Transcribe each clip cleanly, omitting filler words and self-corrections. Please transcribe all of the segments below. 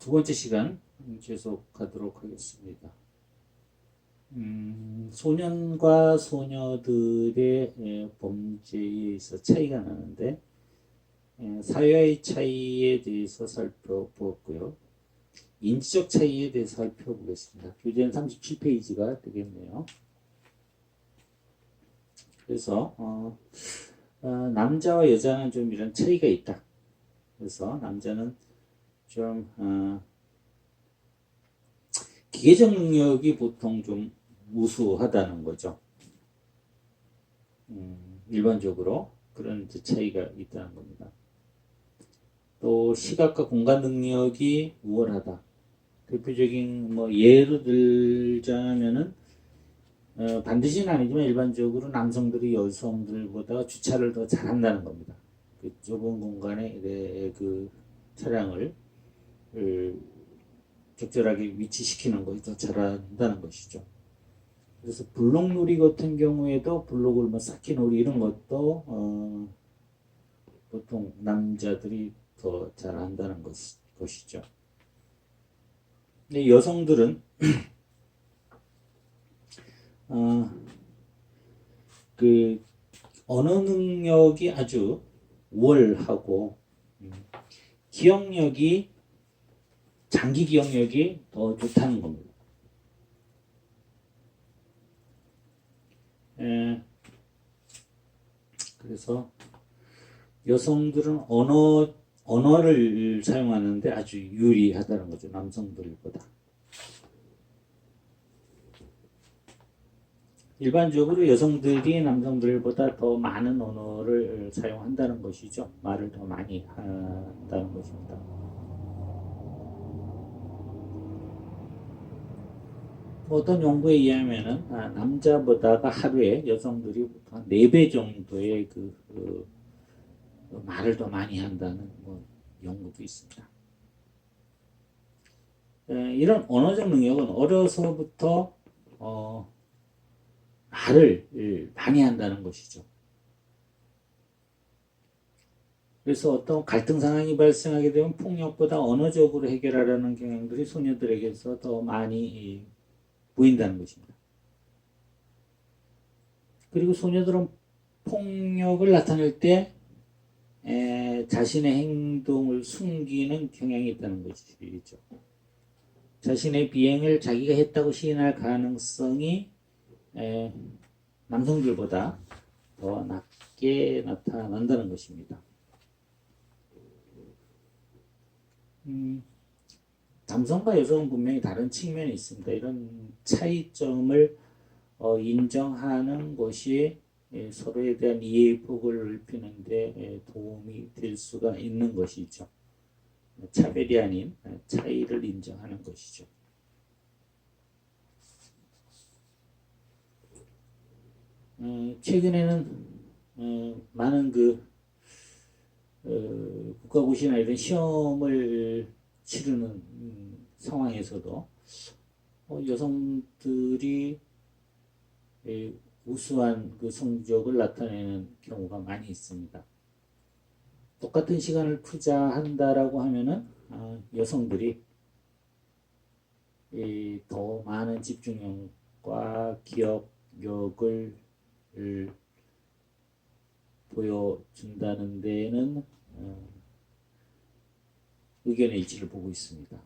두 번째 시간 계속하도록 하겠습니다. 소년과 소녀들의 범죄에 있어 차이가 나는데 사회의 차이에 대해서 살펴보았고요. 인지적 차이에 대해서 살펴보겠습니다. 교재는 37페이지가 되겠네요. 그래서 남자와 여자는 좀 이런 차이가 있다. 그래서 남자는 좀 기계적 능력이 보통 좀 우수하다는 거죠. 일반적으로 그런 차이가 있다는 겁니다. 또 시각과 공간 능력이 우월하다. 대표적인 예를 들자면은 반드시는 아니지만 일반적으로 남성들이 여성들보다 주차를 더 잘한다는 겁니다. 그 좁은 공간에 그 차량을 적절하게 위치시키는 것이 더 잘한다는 것이죠. 그래서 블록놀이 같은 경우에도 블록을 쌓기놀이 이런 것도 보통 남자들이 더 잘한다는 것이죠. 근데 여성들은 그 언어 능력이 아주 우월하고 기억력이 장기 기억력이 더 좋다는 겁니다. 그래서 여성들은 언어를 사용하는데 아주 유리하다는 거죠. 남성들보다. 일반적으로 여성들이 남성들보다 더 많은 언어를 사용한다는 것이죠. 말을 더 많이 한다는 것입니다. 어떤 연구에 의하면은 남자보다가 하루에 여성들이 한 4배 정도의 말을 더 많이 한다는 연구도 있습니다. 이런 언어적 능력은 어려서부터 말을 많이 한다는 것이죠. 그래서 어떤 갈등 상황이 발생하게 되면 폭력보다 언어적으로 해결하려는 경향들이 소녀들에게서 더 많이 보인다는 것입니다. 그리고 소녀들은 폭력을 나타낼 때 자신의 행동을 숨기는 경향이 있다는 것이죠. 자신의 비행을 자기가 했다고 시인할 가능성이 남성들보다 더 낮게 나타난다는 것입니다. 남성과 여성은 분명히 다른 측면이 있습니다. 이런 차이점을 인정하는 것이 서로에 대한 이해의 폭을 넓히는 데 도움이 될 수가 있는 것이죠. 차별이 아닌 차이를 인정하는 것이죠. 최근에는 많은 국가고시나 이런 시험을 치르는 상황에서도 여성들이 우수한 성적을 나타내는 경우가 많이 있습니다. 똑같은 시간을 투자한다라고 하면은 여성들이 더 많은 집중력과 기억력을 보여준다는 데에는 의견의 일치를 보고 있습니다.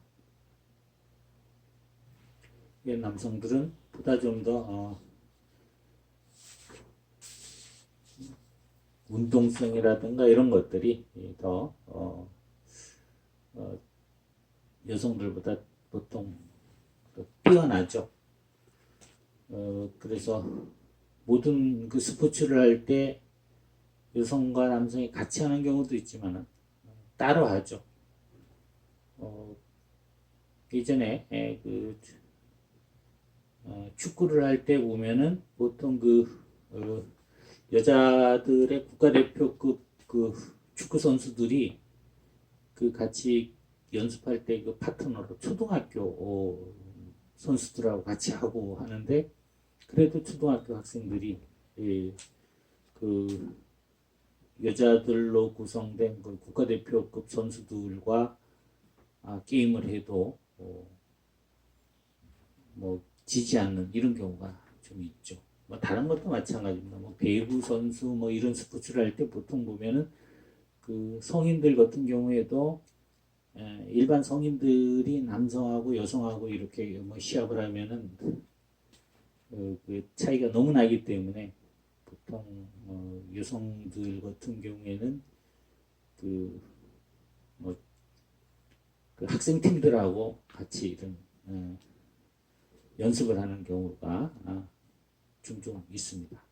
남성들은 보다 좀 더 운동성이라든가 이런 것들이 더 여성들보다 보통 뛰어나죠. 그래서 모든 스포츠를 할 때 여성과 남성이 같이 하는 경우도 있지만 따로 하죠. 예전에 축구를 할 때 보면은 보통 여자들의 국가대표급 축구 선수들이 같이 연습할 때 파트너로 초등학교 선수들하고 같이 하고 하는데 그래도 초등학교 학생들이 여자들로 구성된 국가대표급 선수들과 게임을 해도 뭐 지지 않는 이런 경우가 좀 있죠. 뭐 다른 것도 마찬가지입니다. 뭐 배구 선수 뭐 이런 스포츠를 할 때 보통 보면은 그 성인들 같은 경우에도 일반 성인들이 남성하고 여성하고 이렇게 뭐 시합을 하면은 그 차이가 너무 나기 때문에 보통 여성들 같은 경우에는 그 뭐 그 학생 팀들하고 같이 이런 연습을 하는 경우가 종종 있습니다.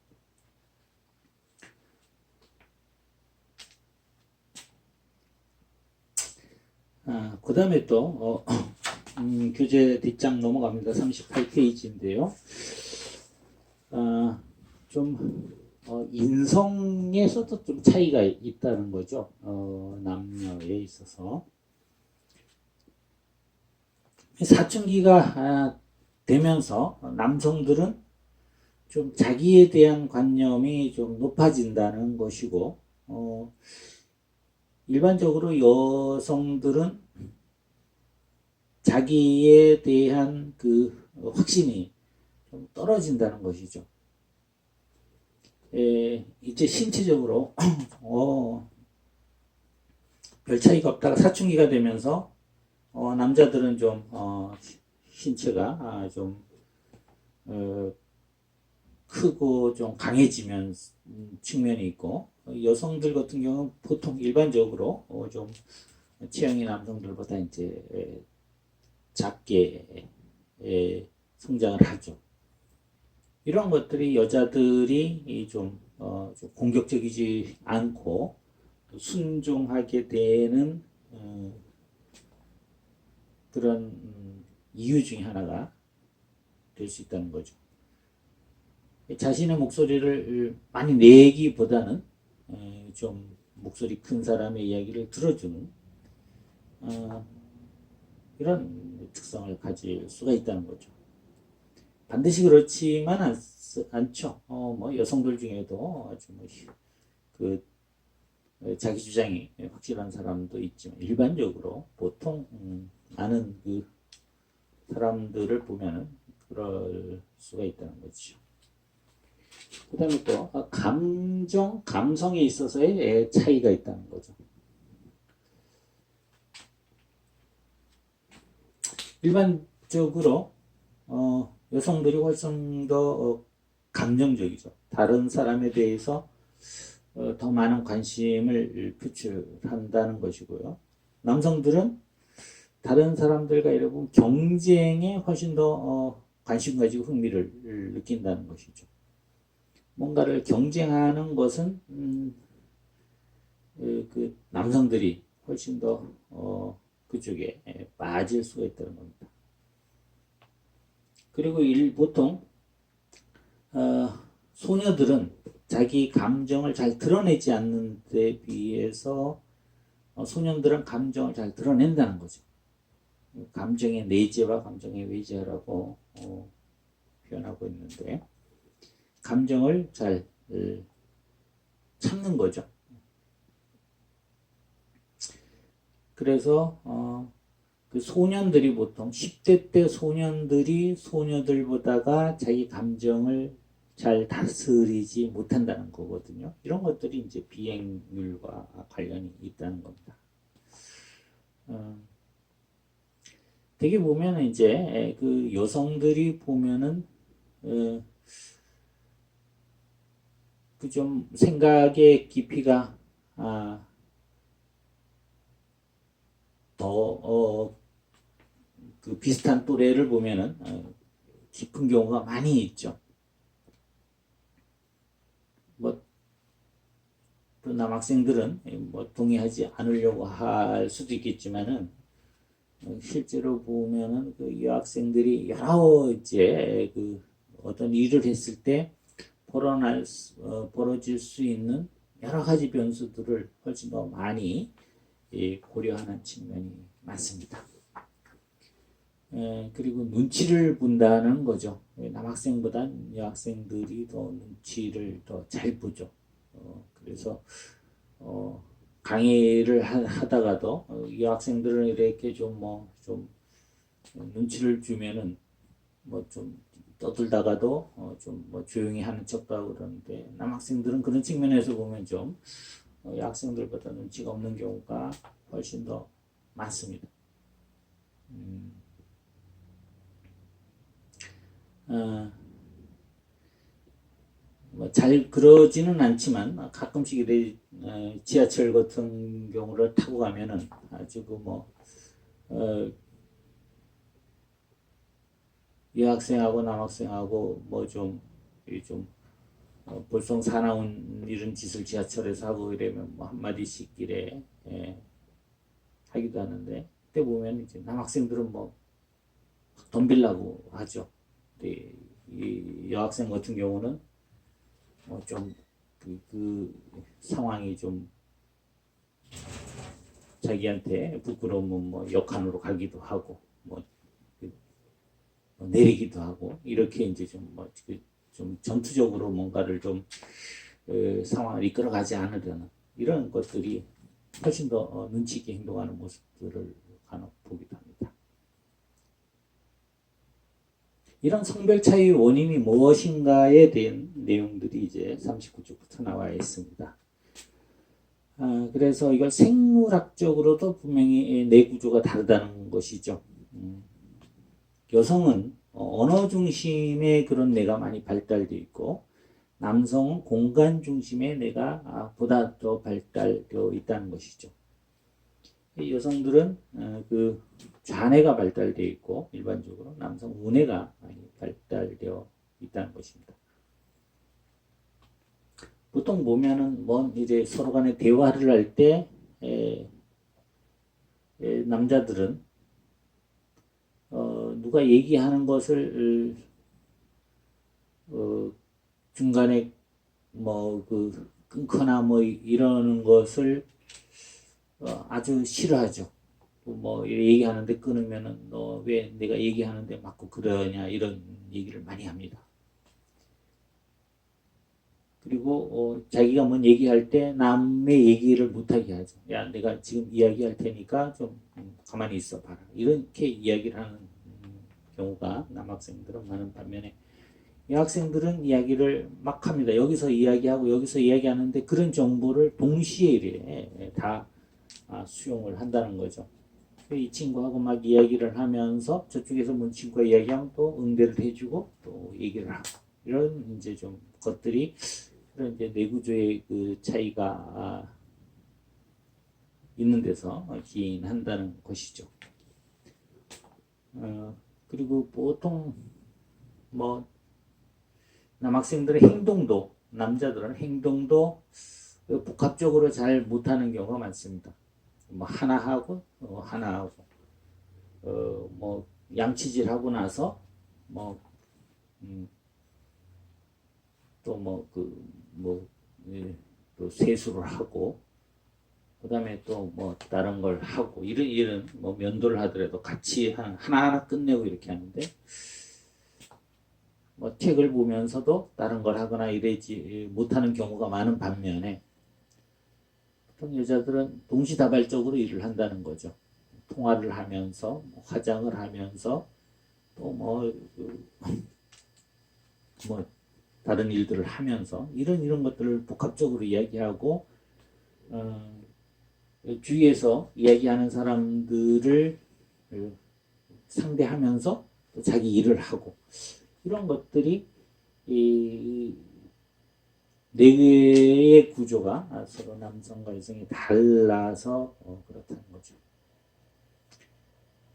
그 다음에 또 교재 뒷장 넘어갑니다. 38페이지인데요. 좀 인성에서도 좀 차이가 있다는 거죠. 남녀에 있어서. 사춘기가 되면서 남성들은 좀 자기에 대한 관념이 좀 높아진다는 것이고, 일반적으로 여성들은 자기에 대한 그 확신이 좀 떨어진다는 것이죠. 이제 신체적으로 별 차이가 없다가 사춘기가 되면서 남자들은 좀 신체가 좀 크고 좀 강해지면 측면이 있고, 여성들 같은 경우는 보통 일반적으로 좀 체형이 남성들보다 이제 작게 성장을 하죠. 이런 것들이 여자들이 좀 공격적이지 않고 순종하게 되는 그런 이유 중에 하나가 될 수 있다는 거죠. 자신의 목소리를 많이 내기보다는 좀 목소리 큰 사람의 이야기를 들어주는 이런 특성을 가질 수가 있다는 거죠. 반드시 그렇지만 않죠. 뭐 여성들 중에도 아주 그 자기 주장이 확실한 사람도 있지만 일반적으로 보통 아는 그 사람들을 보면은 그럴 수가 있다는 거죠. 그 다음에 또 감성에 있어서의 차이가 있다는 거죠. 일반적으로 여성들이 훨씬 더 감정적이죠. 다른 사람에 대해서 더 많은 관심을 표출한다는 것이고요. 남성들은 다른 사람들과 여러분 경쟁에 훨씬 더 관심 가지고 흥미를 느낀다는 것이죠. 뭔가를 경쟁하는 것은 그 남성들이 훨씬 더 그쪽에 빠질 수가 있다는 겁니다. 그리고 보통 소녀들은 자기 감정을 잘 드러내지 않는 데 비해서 소년들은 감정을 잘 드러낸다는 거죠. 감정의 내재와 감정의 외재라고 표현하고 있는데, 감정을 잘 참는 거죠. 그래서 그 소년들이 보통 10대 때 소년들이 소녀들보다가 자기 감정을 잘 다스리지 못한다는 거거든요. 이런 것들이 이제 비행률과 관련이 있다는 겁니다. 되게 보면 이제 그 여성들이 보면은 그 좀 생각의 깊이가 더 그 비슷한 또래를 보면은 깊은 경우가 많이 있죠. 뭐 또 남학생들은 뭐 동의하지 않으려고 할 수도 있겠지만은 실제로 보면은 그 여학생들이 여러 이제 그 어떤 일을 했을 때 벌어질 수 있는 여러 가지 변수들을 훨씬 더 많이 고려하는 측면이 많습니다. 그리고 눈치를 본다는 거죠. 남학생보다 여학생들이 더 눈치를 더 잘 보죠. 그래서 강의를 하다가도 이 학생들은 이렇게 좀 눈치를 주면은 뭐 좀 떠들다가도 좀 뭐 조용히 하는 척도 하고 그러는데 남학생들은 그런 측면에서 보면 좀 이 학생들보다 눈치가 없는 경우가 훨씬 더 많습니다. 뭐 잘 그러지는 않지만 가끔씩 이래 지하철 같은 경우를 타고 가면은 아주 그뭐 여학생하고 남학생하고 뭐좀 볼썽 사나운 이런 짓을 지하철에서 하고 이러면 뭐 한마디씩 이래 하기도 하는데 그때 보면 이제 남학생들은 뭐 덤빌라고 하죠. 근데 이 여학생 같은 경우는 좀 그 상황이 좀 자기한테 부끄러우면 뭐 역한으로 가기도 하고 뭐 내리기도 하고 이렇게 이제 좀 전투적으로 뭔가를 좀 상황을 이끌어가지 않으려는 이런 것들이 훨씬 더 눈치 있게 행동하는 모습들을 간혹 보기도 합니다. 이런 성별 차이의 원인이 무엇인가에 대한 내용들이 이제 39쪽부터 나와 있습니다. 그래서 이걸 생물학적으로도 분명히 뇌 구조가 다르다는 것이죠. 여성은 언어 중심의 그런 뇌가 많이 발달되어 있고 남성은 공간 중심의 뇌가 보다 더 발달되어 있다는 것이죠. 여성들은 그 좌뇌가 발달되어 있고 일반적으로 남성 우뇌가 많이 발달되어 있다는 것입니다. 보통 보면은 뭐 이제 서로 간에 대화를 할 때 남자들은 누가 얘기하는 것을 중간에 뭐 그 끊거나 뭐 이러는 것을 아주 싫어하죠. 뭐 얘기하는데 끊으면은 너 왜 내가 얘기하는데 맞고 그러냐 이런 얘기를 많이 합니다. 그리고 자기가 뭔 얘기할 때 남의 얘기를 못하게 하죠. 야 내가 지금 이야기할 테니까 좀 가만히 있어 봐라. 이렇게 이야기를 하는 경우가 남학생들은 많은 반면에 여학생들은 이야기를 막 합니다. 여기서 이야기하고 여기서 이야기하는데 그런 정보를 동시에 이래 다 수용을 한다는 거죠. 이 친구하고 막 이야기를 하면서 저쪽에서 뭔 친구가 이야기하면 또 응대를 해주고 또 얘기를 하고 이런 이제 좀 것들이 그런 이제 뇌구조의 그 차이가 있는 데서 기인한다는 것이죠. 그리고 보통 뭐 남학생들의 행동도 남자들은 행동도 복합적으로 잘 못하는 경우가 많습니다. 뭐 하나 하고 하나 하고 뭐 양치질 하고 나서 뭐 또 뭐 또 세수를 하고 그다음에 또 뭐 다른 걸 하고 이런 뭐 면도를 하더라도 같이 하나하나 끝내고 이렇게 하는데 뭐 책을 보면서도 다른 걸 하거나 이러지 못하는 경우가 많은 반면에 보통 여자들은 동시다발적으로 일을 한다는 거죠. 통화를 하면서 화장을 하면서 또 뭐 다른 일들을 하면서 이런 것들을 복합적으로 이야기하고 주위에서 이야기하는 사람들을 상대하면서 또 자기 일을 하고 이런 것들이 이 뇌의 구조가 서로 남성과 여성이 달라서 그렇다는 거죠.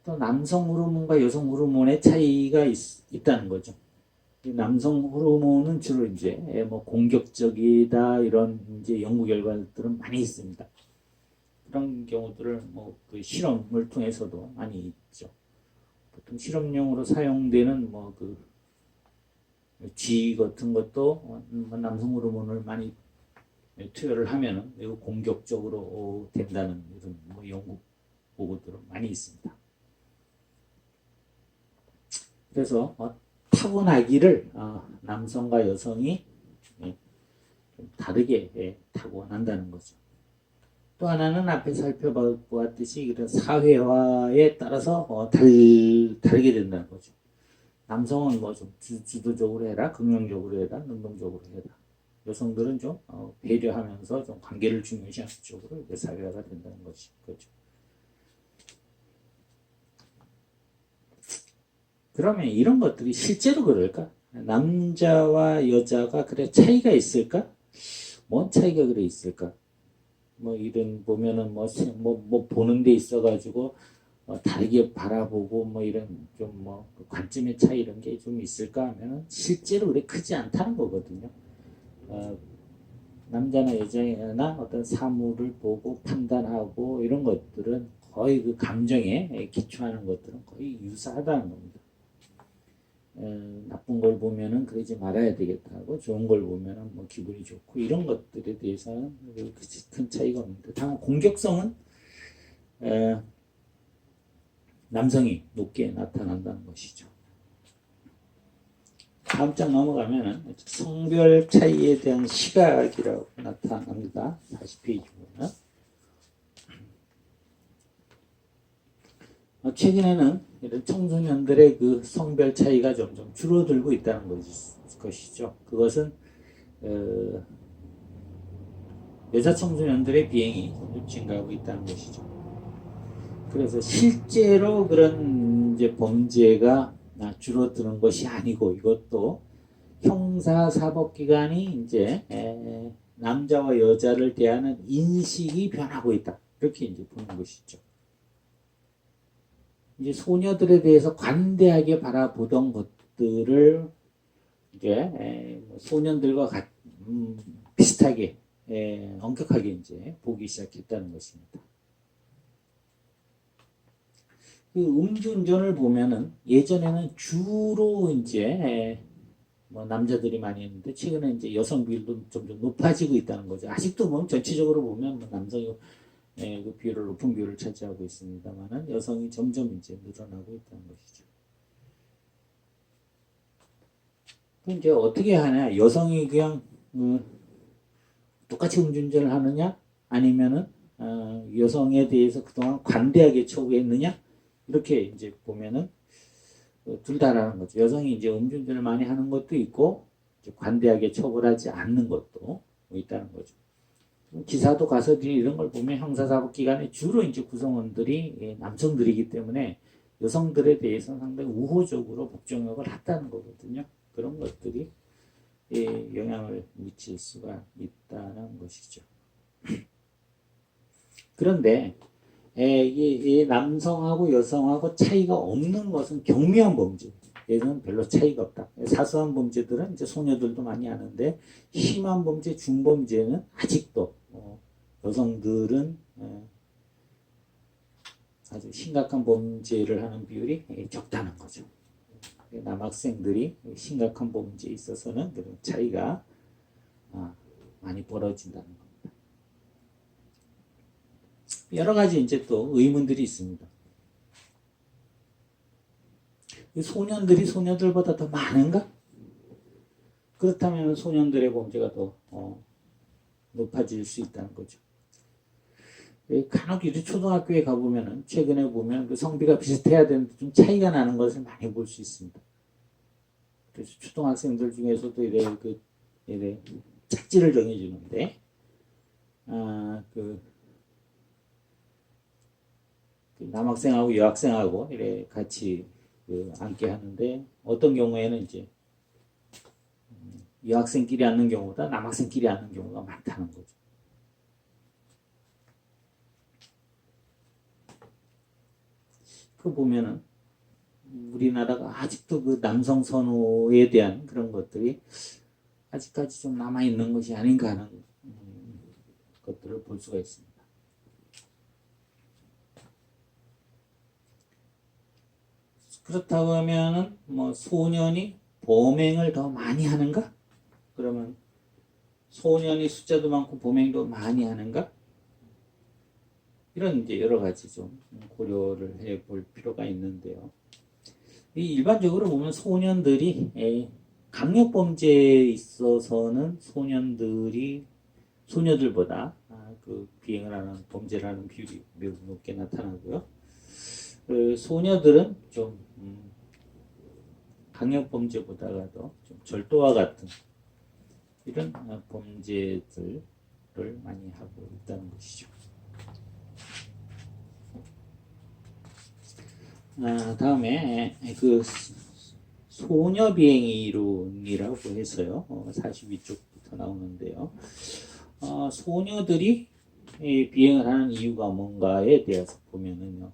또 남성 호르몬과 여성 호르몬의 차이가 있다는 거죠. 남성 호르몬은 주로 이제 뭐 공격적이다 이런 이제 연구 결과들은 많이 있습니다. 그런 경우들을 뭐 그 실험을 통해서도 많이 있죠. 보통 실험용으로 사용되는 뭐 그 쥐 같은 것도 남성 호르몬을 많이 투여를 하면 매우 공격적으로 된다는 이런 뭐 연구 보고들은 많이 있습니다. 그래서 타고나기를 남성과 여성이 좀 다르게 타고난다는 거죠. 또 하나는 앞에 살펴보았듯이 이런 사회화에 따라서 다르게 된다는 거죠. 남성은 뭐 좀 주도적으로 해라, 긍정적으로 해라, 능동적으로 해라. 여성들은 좀 배려하면서 좀 관계를 중요시하는 쪽으로 사회화가 된다는 거죠. 그러면 이런 것들이 실제로 그럴까? 남자와 여자가 그래 차이가 있을까? 뭔 차이가 그래 있을까? 뭐 이런 보면은 뭐 보는 데 있어가지고 다르게 바라보고 뭐 이런 좀뭐 관점의 차이 이런 게 좀 있을까 하면은 실제로 그래 크지 않다는 거거든요. 남자나 여자나 어떤 사물을 보고 판단하고 이런 것들은 거의 그 감정에 기초하는 것들은 거의 유사하다는 겁니다. 나쁜 걸 보면은 그러지 말아야 되겠다 하고 좋은 걸 보면은 뭐 기분이 좋고 이런 것들에 대해서는 큰 차이가 없는데 다만 공격성은 남성이 높게 나타난다는 것이죠. 다음 장 넘어가면은 성별 차이에 대한 시각이라고 나타납니다. 40페이지 보면 최근에는 이런 청소년들의 그 성별 차이가 점점 줄어들고 있다는 것이죠. 그것은 여자 청소년들의 비행이 점점 증가하고 있다는 것이죠. 그래서 실제로 그런 이제 범죄가 줄어드는 것이 아니고 이것도 형사사법기관이 이제 남자와 여자를 대하는 인식이 변하고 있다. 이렇게 이제 보는 것이죠. 이제 소녀들에 대해서 관대하게 바라보던 것들을 이제 소년들과 비슷하게 엄격하게 이제 보기 시작했다는 것입니다. 그 음주운전을 보면은 예전에는 주로 이제 뭐 남자들이 많이 했는데 최근에 이제 여성 비율도 점점 높아지고 있다는 거죠. 아직도 뭐 전체적으로 보면 뭐 남성이 그 비율을 높은 비율을 차지하고 있습니다만은 여성이 점점 이제 늘어나고 있다는 것이죠. 이제 어떻게 하냐? 여성이 그냥 똑같이 음주운전을 하느냐? 아니면은 여성에 대해서 그동안 관대하게 처우했느냐? 이렇게 이제 보면은 둘 다라는 거죠. 여성이 이제 음주운전을 많이 하는 것도 있고 관대하게 처벌하지 않는 것도 있다는 거죠. 기사도 가서들이 이런 걸 보면 형사사법기관의 주로 이제 구성원들이 남성들이기 때문에 여성들에 대해서는 상당히 우호적으로 법정역을 했다는 거거든요. 그런 것들이 영향을 미칠 수가 있다는 것이죠. 그런데 이 남성하고 여성하고 차이가 없는 것은 경미한 범죄. 얘는 별로 차이가 없다. 사소한 범죄들은 이제 소녀들도 많이 하는데 심한 범죄, 중범죄는 아직도 여성들은 아주 심각한 범죄를 하는 비율이 적다는 거죠. 남학생들이 심각한 범죄에 있어서는 그런 차이가 많이 벌어진다는 겁니다. 여러 가지 이제 또 의문들이 있습니다. 소년들이 소녀들보다 더 많은가? 그렇다면 소년들의 범죄가 더 높아질 수 있다는 거죠. 간혹 이제 초등학교에 가보면은 최근에 보면 그 성비가 비슷해야 되는데 좀 차이가 나는 것을 많이 볼 수 있습니다. 그래서 초등학생들 중에서도 이래 짝지를 정해주는데 그 남학생하고 여학생하고 이래 같이 앉게 하는데 어떤 경우에는 이제 여학생끼리 앉는 경우보다 남학생끼리 앉는 경우가 많다는 거죠. 그 보면은 우리나라가 아직도 그 남성 선호에 대한 그런 것들이 아직까지 좀 남아 있는 것이 아닌가 하는 것들을 볼 수가 있습니다. 그렇다고 하면은 뭐 소년이 범행을 더 많이 하는가? 그러면 소년이 숫자도 많고 범행도 많이 하는가? 이런 이제 여러 가지 좀 고려를 해볼 필요가 있는데요. 이 일반적으로 보면 소년들이 강력범죄에 있어서는 소년들보다 그 비행을 하는 범죄를 하는 비율이 매우 높게 나타나고요. 그 소녀들은 좀 강력 범죄보다도 좀 절도와 같은 이런 범죄들을 많이 하고 있다는 것이죠. 다음에 그 소녀 비행 이론이라고 해서요. 42쪽부터 나오는데요. 소녀들이 비행을 하는 이유가 뭔가에 대해서 보면은요.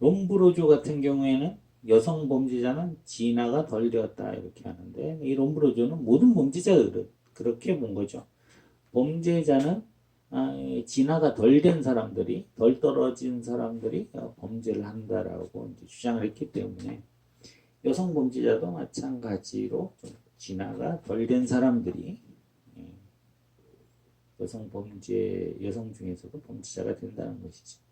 롬브로조 같은 경우에는 여성 범죄자는 진화가 덜 되었다 이렇게 하는데 이 롬브로조는 모든 범죄자가 그렇게 본 거죠. 범죄자는 진화가 덜 된 사람들이 덜 떨어진 사람들이 범죄를 한다라고 이제 주장을 했기 때문에 여성 범죄자도 마찬가지로 좀 진화가 덜 된 사람들이 여성 중에서도 범죄자가 된다는 것이죠.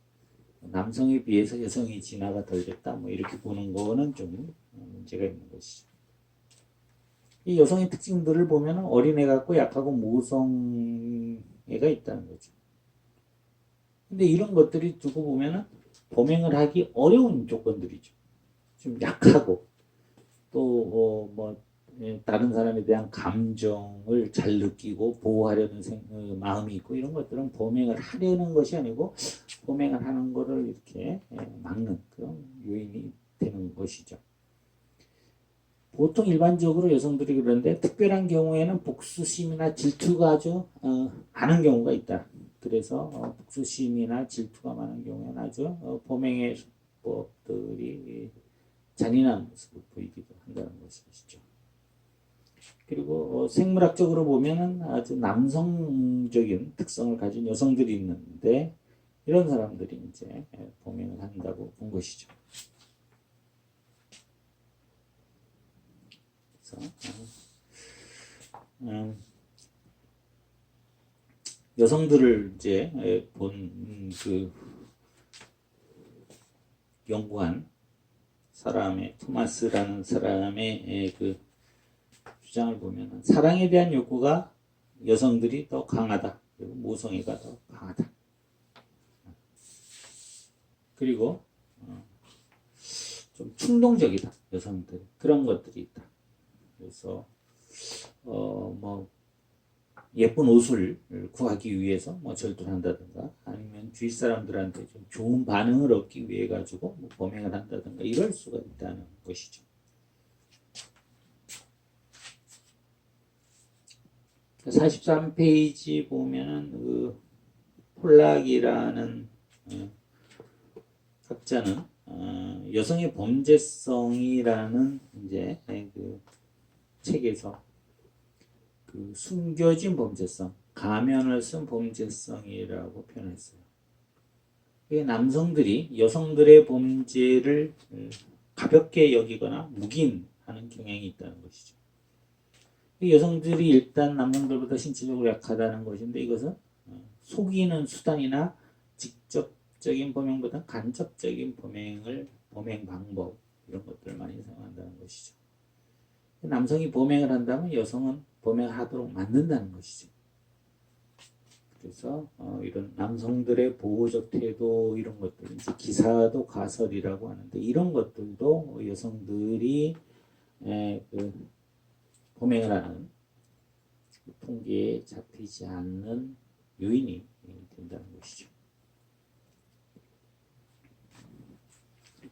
남성에 비해서 여성이 진화가 덜 됐다 뭐 이렇게 보는 거는 좀 문제가 있는 것이죠. 이 여성의 특징들을 보면 어린애 같고 약하고 모성애가 있다는 거죠. 근데 이런 것들이 두고 보면 범행을 하기 어려운 조건들이죠. 좀 약하고 또 다른 사람에 대한 감정을 잘 느끼고 보호하려는 마음이 있고 이런 것들은 범행을 하려는 것이 아니고 범행을 하는 것을 이렇게 막는 그런 요인이 되는 것이죠. 보통 일반적으로 여성들이 그런데 특별한 경우에는 복수심이나 질투가 아주 많은 경우가 있다. 그래서 복수심이나 질투가 많은 경우에는 아주 범행의 수법들이 잔인한 모습을 보이기도 한다는 것이죠. 그리고 생물학적으로 보면은 아주 남성적인 특성을 가진 여성들이 있는데 이런 사람들이 이제 범행을 한다고 본 것이죠. 그래서 여성들을 이제 본 그 연구한 사람의 토마스라는 사람의 그 주장을 보면 사랑에 대한 욕구가 여성들이 더 강하다. 그리고 모성애가 더 강하다. 그리고 좀 충동적이다. 여성들 그런 것들이 있다. 그래서 예쁜 옷을 구하기 위해서 절도를 한다든가 아니면 주위 사람들한테 좀 좋은 반응을 얻기 위해 가지고 범행을 한다든가 이럴 수가 있다는 것이죠. 43페이지 보면은 그 폴락이라는 학자는 여성의 범죄성이라는 이제 그 책에서 그 숨겨진 범죄성, 가면을 쓴 범죄성이라고 표현했어요. 이게 남성들이 여성들의 범죄를 가볍게 여기거나 묵인하는 경향이 있다는 것이죠. 여성들이 일단 남성들보다 신체적으로 약하다는 것인데 이것은 속이는 수단이나 직접적인 범행보다 간접적인 범행 방법 이런 것들을 많이 사용한다는 것이죠. 남성이 범행을 한다면 여성은 범행을 하도록 만든다는 것이죠. 그래서 이런 남성들의 보호적 태도 이런 것들 이제 기사도 가설이라고 하는데 이런 것들도 여성들이 그 범행을 하는 통계에 잡히지 않는 요인이 된다는 것이죠.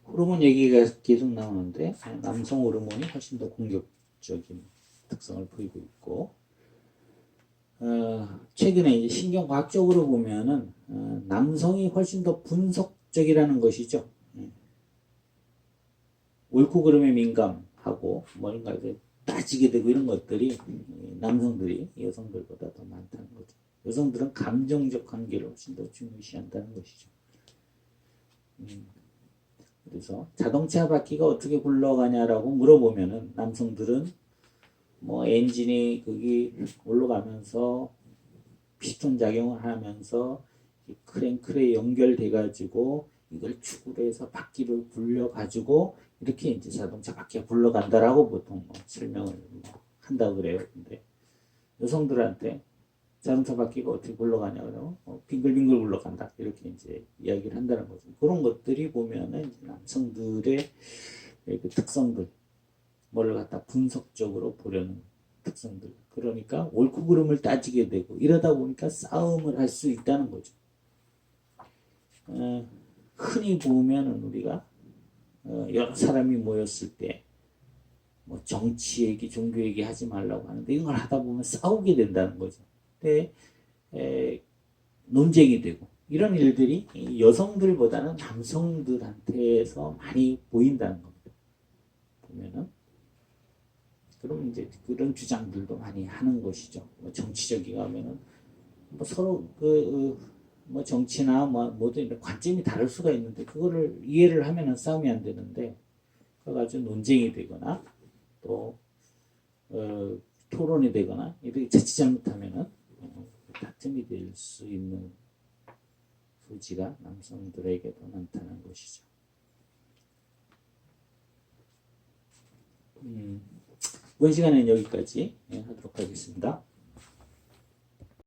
호르몬 얘기가 계속 나오는데 남성 호르몬이 훨씬 더 공격적인 특성을 보이고 있고 최근에 이제 신경과학적으로 보면은 남성이 훨씬 더 분석적이라는 것이죠. 옳고 그름에 민감하고 뭔가 이제 따지게 되고 이런 것들이 남성들이 여성들보다 더 많다는 거죠. 여성들은 감정적 관계를 훨씬 더 중요시한다는 것이죠. 그래서 자동차 바퀴가 어떻게 굴러가냐라고 물어보면은 남성들은 엔진이 거기 올라가면서 피스톤 작용을 하면서 크랭크에 연결돼 가지고 이걸 축으로 해서 바퀴를 굴려 가지고 이렇게 이제 자동차 바퀴가 굴러간다라고 보통 설명을 한다고 그래요. 근데 여성들한테 자동차 바퀴가 어떻게 굴러가냐 그러면 빙글빙글 굴러간다 이렇게 이제 이야기를 한다는 거죠. 그런 것들이 보면은 남성들의 그 특성들, 뭐를 갖다 분석적으로 보려는 특성들. 그러니까 옳고 그름을 따지게 되고 이러다 보니까 싸움을 할 수 있다는 거죠. 흔히 보면은 우리가 여러 사람이 모였을 때 뭐 정치 얘기, 종교 얘기 하지 말라고 하는데 이걸 하다 보면 싸우게 된다는 거죠. 근데 논쟁이 되고 이런 일들이 여성들보다는 남성들한테서 많이 보인다는 겁니다. 보면은 그럼 이제 그런 주장들도 많이 하는 것이죠. 뭐 정치적이가 하면은 뭐 서로 뭐 정치나 뭐 모든 관점이 다를 수가 있는데 그거를 이해를 하면은 싸움이 안 되는데 그거 가지고 논쟁이 되거나 또 토론이 되거나 이렇게 자칫 잘못하면은 다툼이 될 수 있는 소지가 남성들에게도 많다는 것이죠. 이번 시간에는 여기까지 하도록 하겠습니다.